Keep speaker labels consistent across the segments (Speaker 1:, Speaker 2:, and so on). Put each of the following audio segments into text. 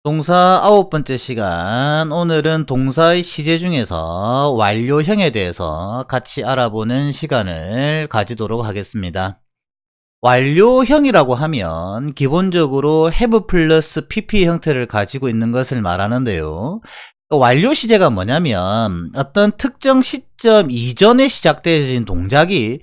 Speaker 1: 동사 9번째 시간, 오늘은 동사의 시제 중에서 완료형에 대해서 같이 알아보는 시간을 가지도록 하겠습니다. 완료형이라고 하면 기본적으로 have 플러스 pp 형태를 가지고 있는 것을 말하는데요. 완료 시제가 뭐냐면 어떤 특정 시점 이전에 시작되어진 동작이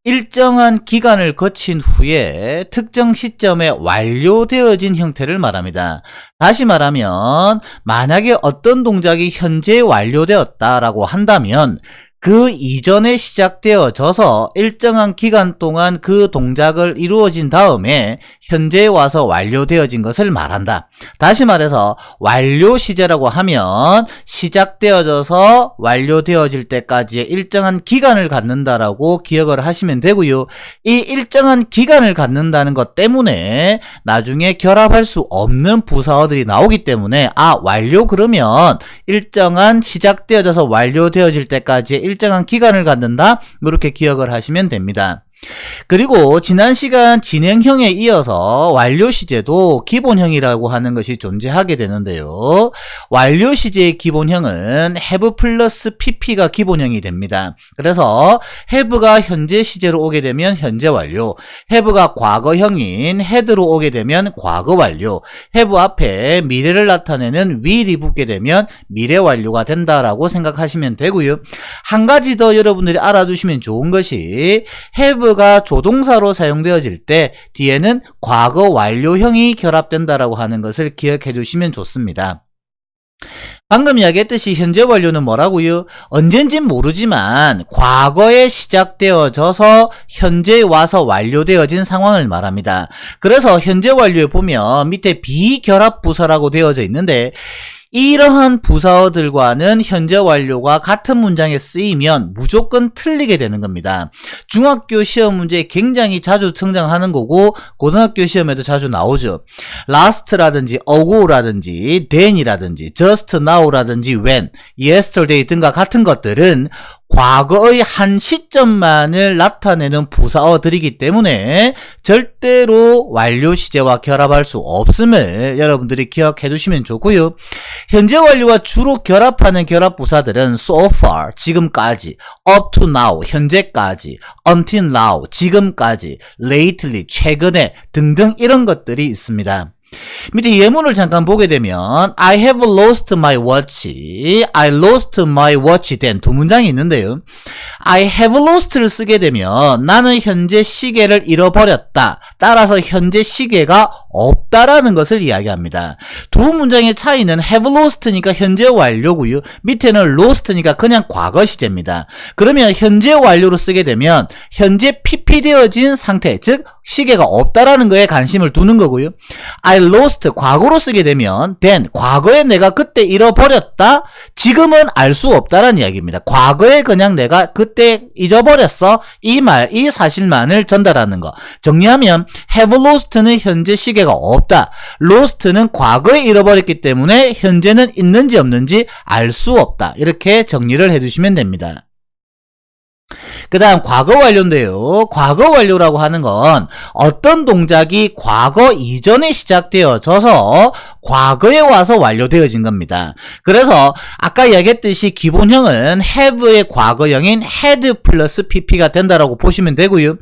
Speaker 1: 일정한 기간을 거친 후에 특정 시점에 완료되어진 형태를 말합니다. 다시 말하면 만약에 어떤 동작이 현재 완료되었다라고 한다면 그 이전에 시작되어져서 일정한 기간 동안 그 동작을 이루어진 다음에 현재에 와서 완료되어진 것을 말한다. 다시 말해서 완료 시제라고 하면 시작되어져서 완료되어질 때까지의 일정한 기간을 갖는다라고 기억을 하시면 되고요. 이 일정한 기간을 갖는다는 것 때문에 나중에 결합할 수 없는 부사어들이 나오기 때문에 완료 그러면 일정한 시작되어져서 완료되어질 때까지의 일정한 기간을 갖는다, 이렇게 기억을 하시면 됩니다. 그리고 지난 시간 진행형에 이어서 완료 시제도 기본형이라고 하는 것이 존재하게 되는데요. 완료 시제의 기본형은 have 플러스 pp가 기본형이 됩니다. 그래서 have가 현재 시제로 오게 되면 현재 완료, have가 과거형인 had로 오게 되면 과거 완료, have 앞에 미래를 나타내는 will이 붙게 되면 미래 완료가 된다라고 생각하시면 되고요. 한 가지 더 여러분들이 알아두시면 좋은 것이 have가 조동사로 사용되어질 때 뒤에는 과거 완료형이 결합된다라고 하는 것을 기억해 두시면 좋습니다. 방금 이야기했듯이 현재 완료는 뭐라고요? 언젠진 모르지만 과거에 시작되어져서 현재에 와서 완료되어진 상황을 말합니다. 그래서 현재 완료에 보면 밑에 비결합 부사라고 되어져 있는데 이러한 부사어들과는 현재 완료가 같은 문장에 쓰이면 무조건 틀리게 되는 겁니다. 중학교 시험 문제에 굉장히 자주 등장하는 거고 고등학교 시험에도 자주 나오죠. last라든지 ago라든지 then이라든지 just now라든지 when, yesterday 등과 같은 것들은 과거의 한 시점만을 나타내는 부사어들이기 때문에 절대로 완료 시제와 결합할 수 없음을 여러분들이 기억해 두시면 좋고요. 현재 완료와 주로 결합하는 결합 부사들은 so far, 지금까지, up to now, 현재까지, until now, 지금까지, lately, 최근에 등등 이런 것들이 있습니다. 밑에 예문을 잠깐 보게 되면 I have lost my watch, I lost my watch then 두 문장이 있는데요. I have lost를 쓰게 되면 나는 현재 시계를 잃어버렸다, 따라서 현재 시계가 없다라는 것을 이야기합니다. 두 문장의 차이는 have lost니까 현재 완료고요, 밑에는 lost니까 그냥 과거 시제입니다. 그러면 현재 완료로 쓰게 되면 현재 pp되어진 상태, 즉 시계가 없다라는 거에 관심을 두는 거고요. I lost 과거로 쓰게 되면 then 과거에 내가 그때 잃어버렸다, 지금은 알 수 없다라는 이야기입니다. 과거에 그냥 내가 그때 잊어버렸어, 이 사실만을 전달하는 거. 정리하면 have lost는 현재 시계가 없다, lost는 과거에 잃어버렸기 때문에 현재는 있는지 없는지 알 수 없다, 이렇게 정리를 해두시면 됩니다. 그 다음 과거 완료인데요. 과거 완료라고 하는 건 어떤 동작이 과거 이전에 시작되어져서 과거에 와서 완료되어진 겁니다. 그래서 아까 이야기했듯이 기본형은 have의 과거형인 had 플러스 pp가 된다라고 보시면 되고요.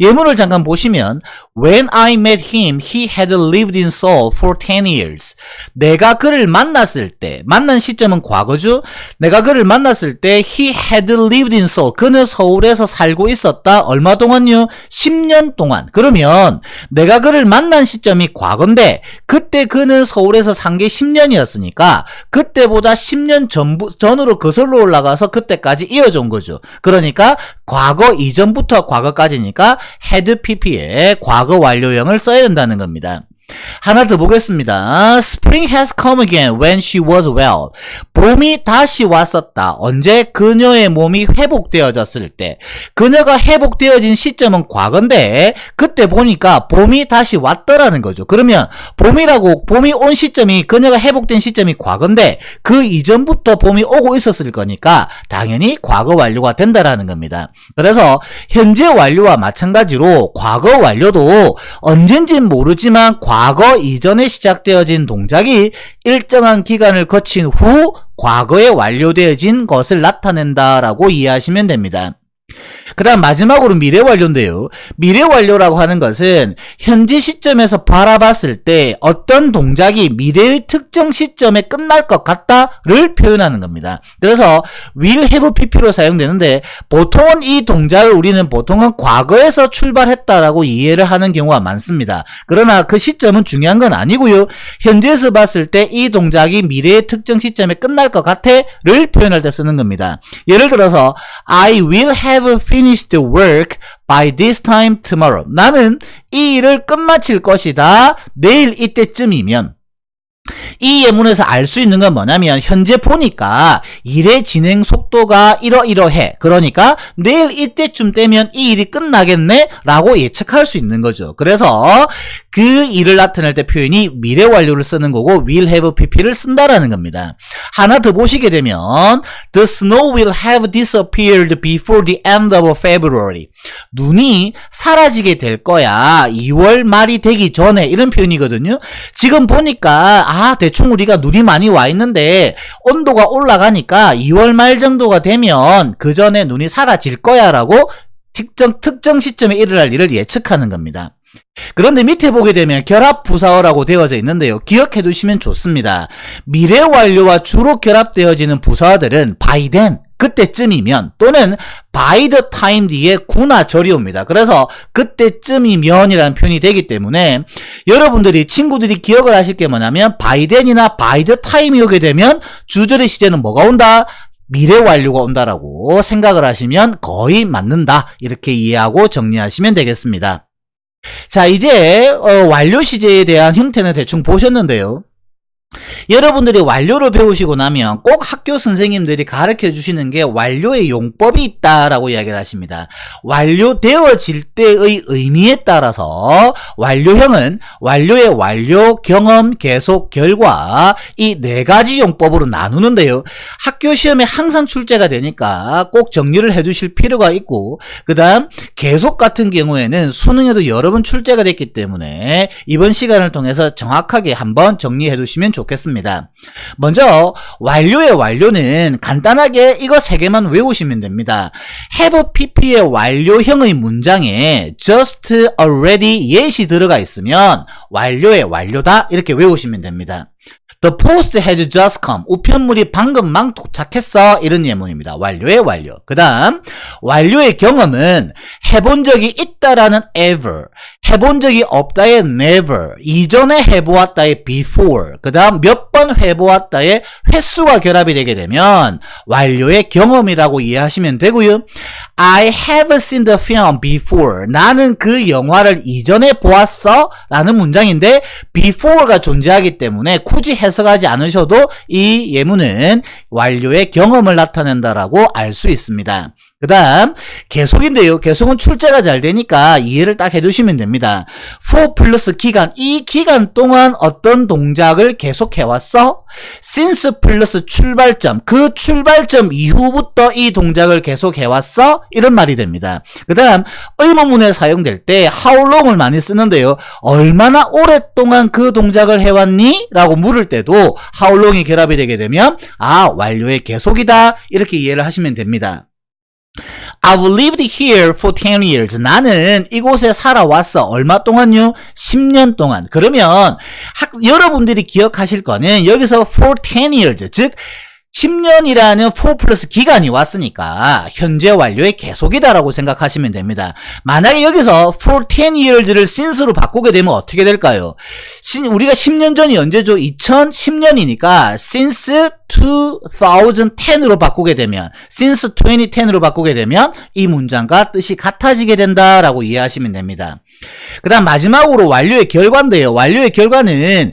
Speaker 1: 예문을 잠깐 보시면 When I met him, he had lived in Seoul for 10 years. 내가 그를 만났을 때, 만난 시점은 과거죠. 내가 그를 만났을 때 he had lived in Seoul. 그는 서울에서 살고 있었다. 얼마 동안요? 10년 동안. 그러면 내가 그를 만난 시점이 과거인데 그때 그는 서울에서 산 게 10년이었으니까 그때보다 10년 전으로 거슬러 올라가서 그때까지 이어져 온 거죠. 그러니까 과거 이전부터 과거까지니까 had pp에 과거 완료형을 써야 된다는 겁니다. 하나 더 보겠습니다. Spring has come again when she was well. 봄이 다시 왔었다. 언제? 그녀의 몸이 회복되어졌을 때. 그녀가 회복되어진 시점은 과거인데 그때 보니까 봄이 다시 왔더라는 거죠. 그러면 봄이 온 시점이, 그녀가 회복된 시점이 과거인데 그 이전부터 봄이 오고 있었을 거니까 당연히 과거 완료가 된다라는 겁니다. 그래서 현재 완료와 마찬가지로 과거 완료도 언젠진 모르지만 과거 이전에 시작되어진 동작이 일정한 기간을 거친 후 과거에 완료되어진 것을 나타낸다라고 이해하시면 됩니다. 그 다음 마지막으로 미래 완료인데요. 미래 완료라고 하는 것은 현재 시점에서 바라봤을 때 어떤 동작이 미래의 특정 시점에 끝날 것 같다를 표현하는 겁니다. 그래서 will have pp로 사용되는데 보통은 이 동작을 우리는 보통은 과거에서 출발했다라고 이해를 하는 경우가 많습니다. 그러나 그 시점은 중요한 건 아니고요. 현재에서 봤을 때 이 동작이 미래의 특정 시점에 끝날 것 같아를 표현할 때 쓰는 겁니다. 예를 들어서 I will have finished the work by this time tomorrow. 나는 이 일을 끝마칠 것이다. 내일 이때쯤이면. 이 예문에서 알 수 있는 건 뭐냐면 현재 보니까 일의 진행 속도가 이러이러해. 그러니까 내일 이때쯤 되면 이 일이 끝나겠네 라고 예측할 수 있는 거죠. 그래서 그 일을 나타낼 때 표현이 미래 완료를 쓰는 거고 will have pp를 쓴다라는 겁니다. 하나 더 보시게 되면 The snow will have disappeared before the end of February. 눈이 사라지게 될 거야. 2월 말이 되기 전에 이런 표현이거든요. 지금 보니까 대충 우리가 눈이 많이 와 있는데 온도가 올라가니까 2월 말 정도가 되면 그 전에 눈이 사라질 거야 라고 특정 시점에 일어날 일을 예측하는 겁니다. 그런데 밑에 보게 되면 결합부사어라고 되어져 있는데요. 기억해 두시면 좋습니다. 미래 완료와 주로 결합되어지는 부사어들은 by then, 그때쯤이면 또는 by the time 뒤에 구나 절이 옵니다. 그래서 그때쯤이면이라는 표현이 되기 때문에 여러분들이 친구들이 기억을 하실 게 뭐냐면 by then이나 by the time이 오게 되면 주절의 시제는 뭐가 온다? 미래 완료가 온다라고 생각을 하시면 거의 맞는다. 이렇게 이해하고 정리하시면 되겠습니다. 자, 이제 완료 시제에 대한 형태는 대충 보셨는데요. 여러분들이 완료를 배우시고 나면 꼭 학교 선생님들이 가르쳐 주시는 게 완료의 용법이 있다라고 이야기를 하십니다. 완료되어질 때의 의미에 따라서 완료형은 완료의 완료, 경험, 계속, 결과 이 네 가지 용법으로 나누는데요. 학교 시험에 항상 출제가 되니까 꼭 정리를 해 두실 필요가 있고, 그 다음 계속 같은 경우에는 수능에도 여러 번 출제가 됐기 때문에 이번 시간을 통해서 정확하게 한번 정리해 두시면 좋겠습니다. 먼저 완료의 완료는 간단하게 이거 세 개만 외우시면 됩니다. have pp의 완료형의 문장에 just, already, yet이 들어가 있으면 완료의 완료다 이렇게 외우시면 됩니다. The post has just come. 우편물이 방금 막 도착했어. 이런 예문입니다. 완료의 완료. 그 다음 완료의 경험은 해본 적이 있다라는 ever, 해본 적이 없다의 never, 이전에 해보았다의 before, 그 다음 몇 번 해보았다의 횟수와 결합이 되게 되면 완료의 경험이라고 이해하시면 되고요. I have seen the film before. 나는 그 영화를 이전에 보았어 라는 문장인데 before가 존재하기 때문에 굳이 해석하지 않으셔도 이 예문은 완료의 경험을 나타낸다라고 알 수 있습니다. 그 다음 계속인데요. 계속은 출제가 잘 되니까 이해를 딱 해두시면 됩니다. for 플러스 기간, 이 기간 동안 어떤 동작을 계속해왔어? since 플러스 출발점, 그 출발점 이후부터 이 동작을 계속해왔어? 이런 말이 됩니다. 그 다음 의문문에 사용될 때 how long을 많이 쓰는데요. 얼마나 오랫동안 그 동작을 해왔니? 라고 물을 때도 how long이 결합이 되게 되면 완료의 계속이다 이렇게 이해를 하시면 됩니다. I've lived here for 10 years. 나는 이곳에 살아왔어. 얼마 동안요? 10년 동안. 그러면 여러분들이 기억하실 거는 여기서 for 10 years, 즉 10년이라는 for 플러스 기간이 왔으니까 현재 완료의 계속이다라고 생각하시면 됩니다. 만약에 여기서 for 10 years를 since로 바꾸게 되면 어떻게 될까요? 우리가 10년 전이 언제죠? 2010년이니까 since 2010으로 바꾸게 되면 since 2010으로 바꾸게 되면 이 문장과 뜻이 같아지게 된다라고 이해하시면 됩니다. 그 다음 마지막으로 완료의 결과인데요. 완료의 결과는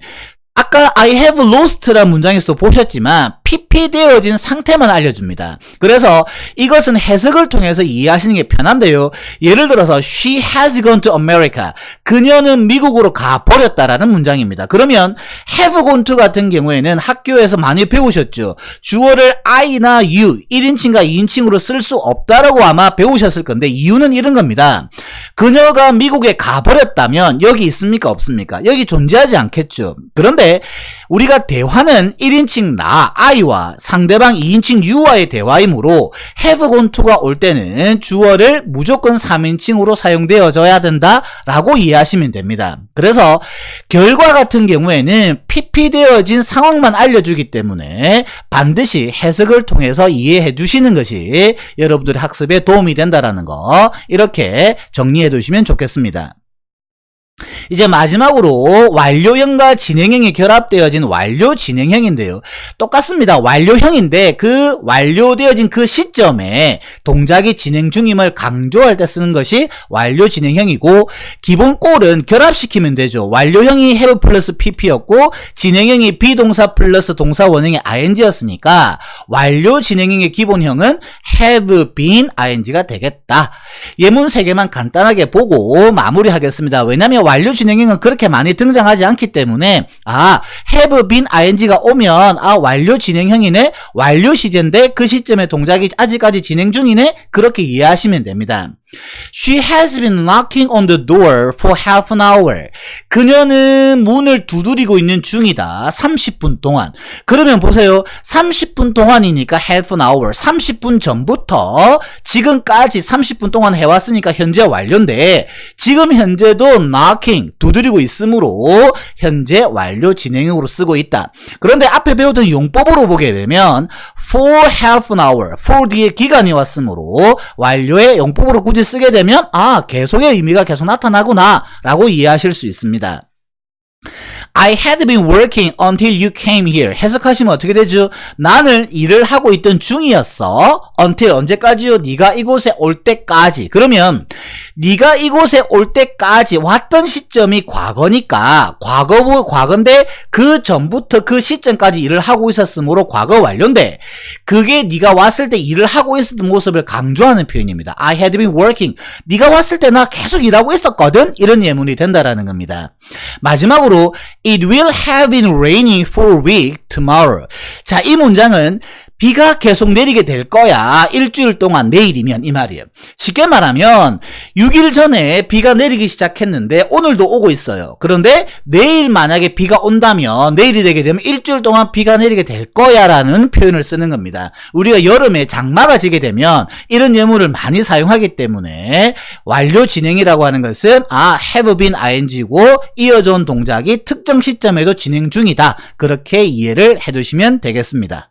Speaker 1: 아까 I have lost라는 문장에서 보셨지만 PP되어진 상태만 알려줍니다. 그래서 이것은 해석을 통해서 이해하시는 게 편한데요. 예를 들어서 She has gone to America. 그녀는 미국으로 가버렸다라는 문장입니다. 그러면 have gone to 같은 경우에는 학교에서 많이 배우셨죠. 주어를 I나 you, 1인칭과 2인칭으로 쓸 수 없다라고 아마 배우셨을 건데 이유는 이런 겁니다. 그녀가 미국에 가버렸다면 여기 있습니까? 없습니까? 여기 존재하지 않겠죠. 그런데 우리가 대화는 1인칭 나, I와 상대방 2인칭 you와의 대화이므로 have gone to가 올 때는 주어를 무조건 3인칭으로 사용되어져야 된다라고 이해하시면 됩니다. 그래서 결과 같은 경우에는 PP되어진 상황만 알려주기 때문에 반드시 해석을 통해서 이해해 주시는 것이 여러분들의 학습에 도움이 된다라는 거 이렇게 정리해 두시면 좋겠습니다. 이제 마지막으로 완료형과 진행형이 결합되어진 완료 진행형인데요. 똑같습니다. 완료형인데 그 완료되어진 그 시점에 동작이 진행 중임을 강조할 때 쓰는 것이 완료 진행형이고 기본 꼴은 결합시키면 되죠. 완료형이 have 플러스 pp였고 진행형이 비동사 플러스 동사 원형의 ing였으니까 완료 진행형의 기본형은 have been ing가 되겠다. 예문 3개만 간단하게 보고 마무리하겠습니다. 왜냐하면 완료 진행형은 그렇게 많이 등장하지 않기 때문에 have been ing가 오면 완료 진행형이네, 완료 시제인데 그 시점에 동작이 아직까지 진행 중이네, 그렇게 이해하시면 됩니다. She has been knocking on the door for half an hour. 그녀는 문을 두드리고 있는 중이다. 30분 동안. 그러면 보세요. 30분 동안이니까 half an hour. 30분 전부터 지금까지 30분 동안 해왔으니까 현재 완료인데 지금 현재도 knocking, 두드리고 있으므로 현재 완료 진행형으로 쓰고 있다. 그런데 앞에 배웠던 용법으로 보게 되면 for half an hour, for 뒤에 기간이 왔으므로 완료의 용법으로 굳이 쓰게 되면 계속의 의미가 계속 나타나구나 라고 이해하실 수 있습니다. I had been working until you came here. 해석하시면 어떻게 되죠? 나는 일을 하고 있던 중이었어. until 언제까지요? 네가 이곳에 올 때까지. 그러면 네가 이곳에 올 때까지 왔던 시점이 과거니까 과거인데 그 전부터 그 시점까지 일을 하고 있었으므로 과거 완료인데 그게 네가 왔을 때 일을 하고 있었던 모습을 강조하는 표현입니다. I had been working. 네가 왔을 때 나 계속 일하고 있었거든? 이런 예문이 된다라는 겁니다. 마지막으로 It will have been raining for a week tomorrow. 자, 이 문장은 비가 계속 내리게 될 거야. 일주일 동안 내일이면 이 말이에요. 쉽게 말하면 6일 전에 비가 내리기 시작했는데 오늘도 오고 있어요. 그런데 내일 만약에 비가 온다면 내일이 되게 되면 일주일 동안 비가 내리게 될 거야 라는 표현을 쓰는 겁니다. 우리가 여름에 장마가 지게 되면 이런 예문을 많이 사용하기 때문에 완료 진행이라고 하는 것은 have been ing고 이어져 온 동작이 특정 시점에도 진행 중이다. 그렇게 이해를 해두시면 되겠습니다.